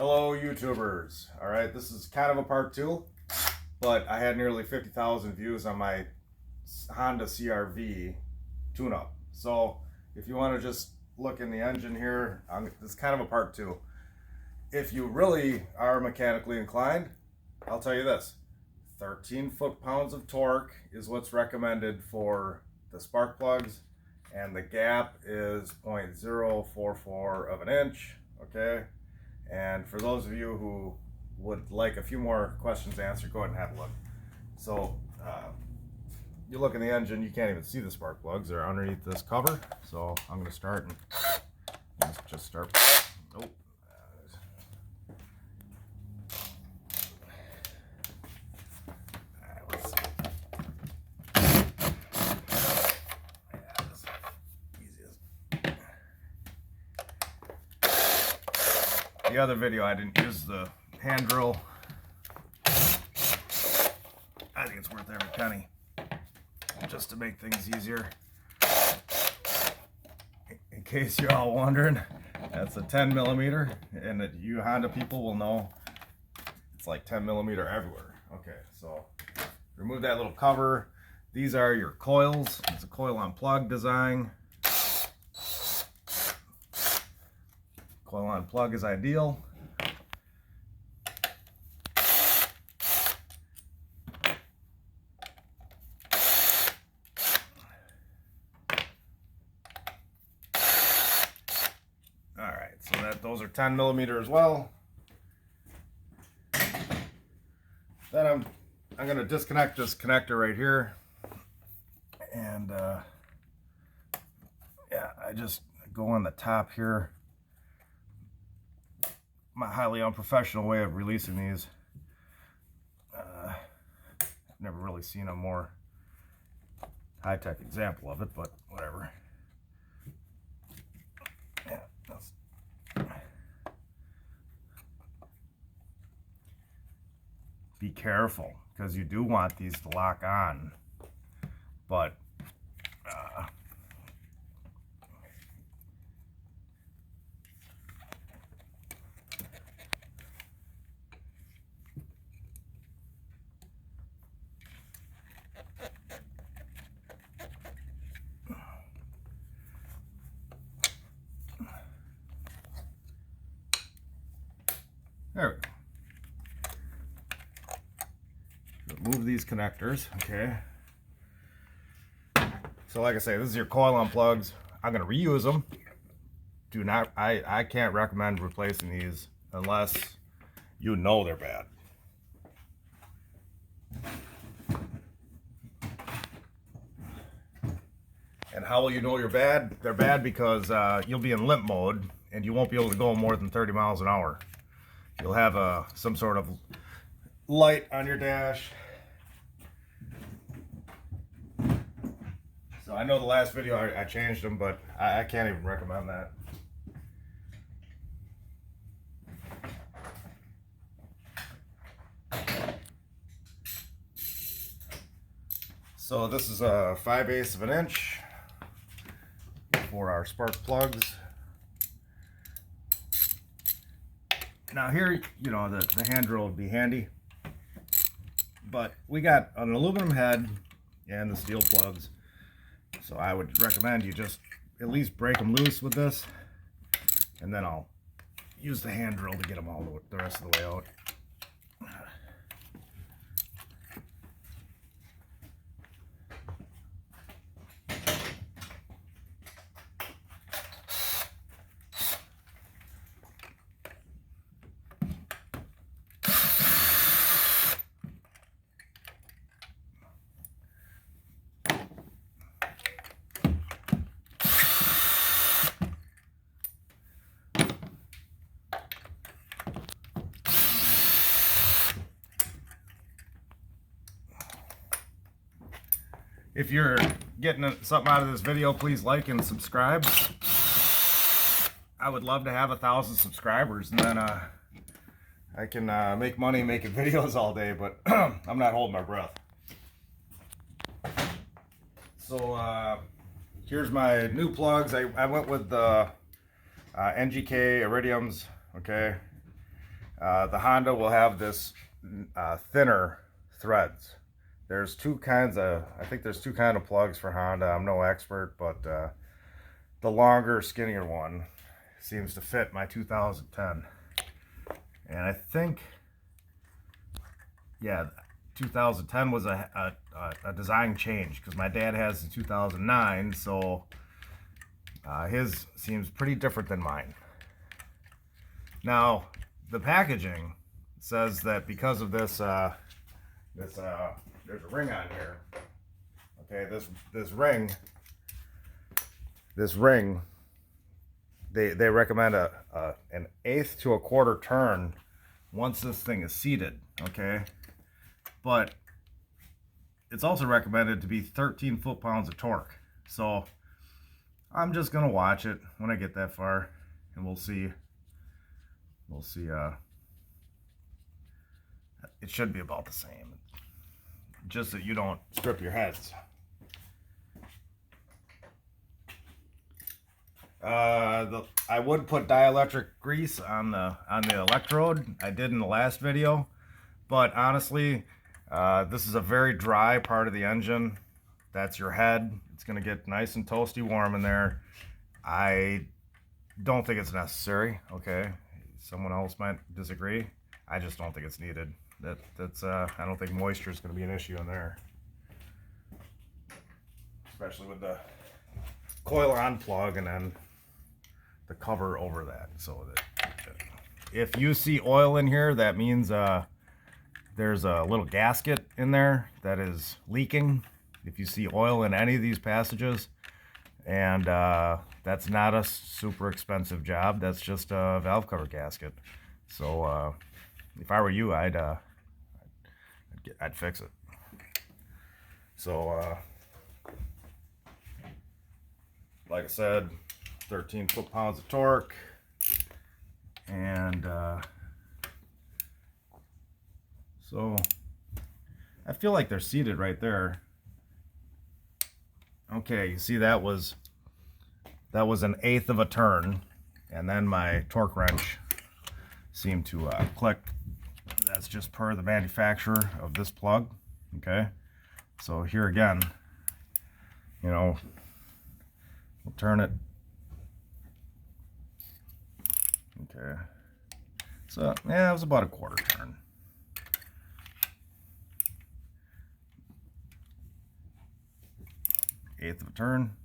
Hello YouTubers. Alright, this is kind of a part 2, but I had nearly 50,000 views on my Honda CR-V tune-up. So if you want to just look in the engine here, this is kind of a part 2. If you really are mechanically inclined, I'll tell you this. 13 foot-pounds of torque is what's recommended for the spark plugs, and the gap is 0.044 of an inch, okay? And for those of you who would like a few more questions answered, go ahead and have a look. So you look in the engine, you can't even see the spark plugs. They're underneath this cover. So I'm going to start and just start. Oh. Let's see. Yeah, this is easiest. The other video I didn't use the hand drill. I think it's worth every penny just to make things easier. In case you're all wondering, that's a 10 millimeter, and you Honda people will know it's like 10 millimeter everywhere. Okay, so remove that little cover. These are your coils. It's a coil on plug design. Coil on plug is ideal. Alright, so those are 10 millimeter as well. Then I'm going to disconnect this connector right here. And yeah, I just go on the top here. My highly unprofessional way of releasing these. I've never really seen a more high-tech example of it, but whatever. Yeah, be careful, because you do want these to lock on, but there we go. Remove these connectors, okay? So like I say, this is your coil on plugs. I'm gonna reuse them. Do not, I can't recommend replacing these unless you know they're bad. And how will you know you're bad? They're bad because you'll be in limp mode and you won't be able to go more than 30 miles an hour. You'll have some sort of light on your dash. So I know the last video I changed them, but I can't even recommend that. So this is a 5/8 of an inch for our spark plugs. Now here, you know, the hand drill would be handy, but we got an aluminum head and the steel plugs. So I would recommend you just at least break them loose with this, and then I'll use the hand drill to get them all the rest of the way out. If you're getting something out of this video, please like and subscribe. I would love to have 1,000 subscribers, and then I can make money making videos all day, but I'm not holding my breath. So here's my new plugs. I went with the NGK Iridiums, okay? The Honda will have this thinner threads. There's two kinds of, I think there's two kind of plugs for Honda. I'm no expert, but the longer, skinnier one seems to fit my 2010. And I think, yeah, 2010 was a design change because my dad has the 2009, so his seems pretty different than mine. Now, the packaging says that because of this, there's a ring on here. Okay, this ring, they recommend an 1/8 to 1/4 turn once this thing is seated. Okay, but it's also recommended to be 13 foot-pounds of torque. So I'm just gonna watch it when I get that far, and we'll see. We'll see. It should be about the same, just that you don't strip your heads. I would put dielectric grease on the electrode. I did in the last video, but honestly, this is a very dry part of the engine. That's your head. It's gonna get nice and toasty warm in there. I don't think it's necessary. Okay, someone else might disagree. I just don't think it's needed. That's I don't think moisture is gonna be an issue in there, especially with the coil on plug and then the cover over that. So that if you see oil in here, that means there's a little gasket in there that is leaking. If you see oil in any of these passages, and that's not a super expensive job, that's just a valve cover gasket. So if I were you, I'd fix it. So like I said, 13 foot-pounds of torque, and so I feel like they're seated right there. Okay, you see that was an 1/8 of a turn, and then my torque wrench seemed to click. That's just per the manufacturer of this plug. Okay, so here again, you know, we'll turn it. Okay, so yeah, it was about a 1/4 turn. Eighth of a turn.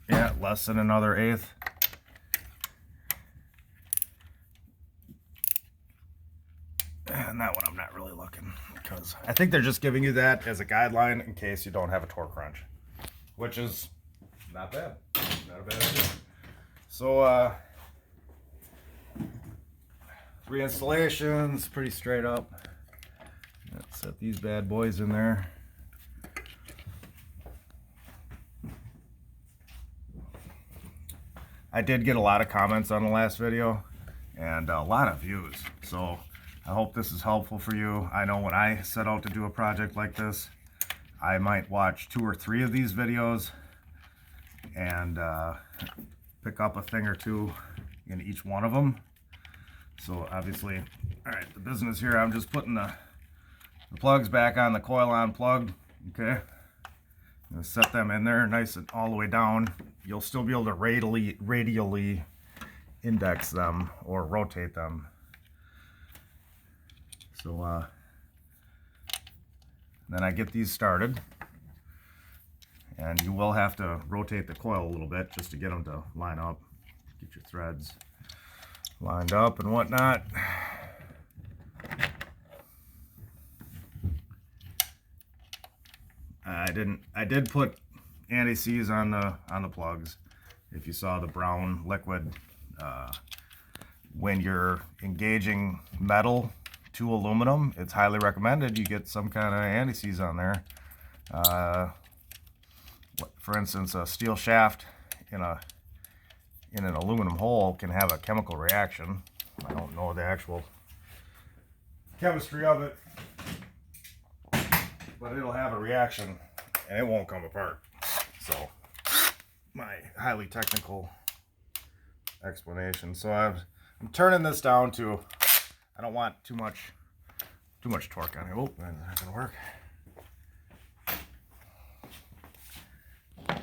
Yeah, less than another 1/8. And that one I'm not really looking, because I think they're just giving you that as a guideline in case you don't have a torque wrench, which is not bad. Not a bad idea. So 3 installations, pretty straight up. Let's set these bad boys in there. I did get a lot of comments on the last video and a lot of views, so I hope this is helpful for you. I know when I set out to do a project like this, I might watch 2 or 3 of these videos and pick up a thing or two in each one of them. So obviously, all right, the business here, I'm just putting the plugs back on the coil on plug. Okay, I'm gonna set them in there nice and all the way down. You'll still be able to radially index them or rotate them. So then I get these started, and you will have to rotate the coil a little bit just to get them to line up, get your threads lined up and whatnot. I did put anti-seize on the plugs. If you saw the brown liquid, when you're engaging metal to aluminum, it's highly recommended you get some kind of anti-seize on there. For instance, a steel shaft in an aluminum hole can have a chemical reaction. I don't know the actual chemistry of it, but it'll have a reaction and it won't come apart. So my highly technical explanation. So I'm turning this down to, I don't want too much torque on it. Oh, that's not gonna work. All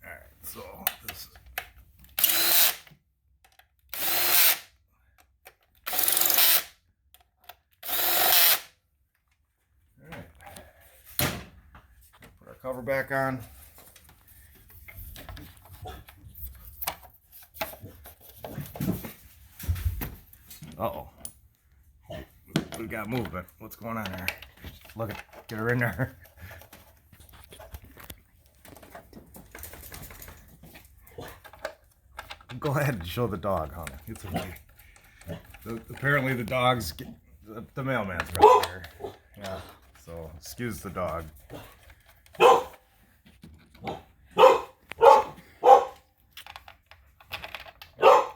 right, so this is. All right. Put our cover back on. Uh-oh. We got movement. What's going on there? Look at, get her in there. Go ahead and show the dog, honey. It's okay. Apparently the dog's, the mailman's right there. Yeah, so excuse the dog.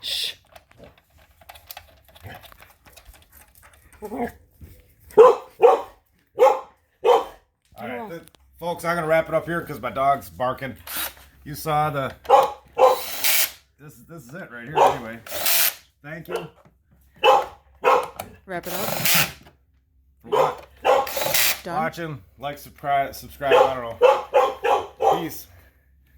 Shh. Alright, folks, I'm gonna wrap it up here because my dog's barking. You saw the this is it right here anyway. Thank you. Wrap it up. For Done. watching, like, subscribe, I don't know. Peace.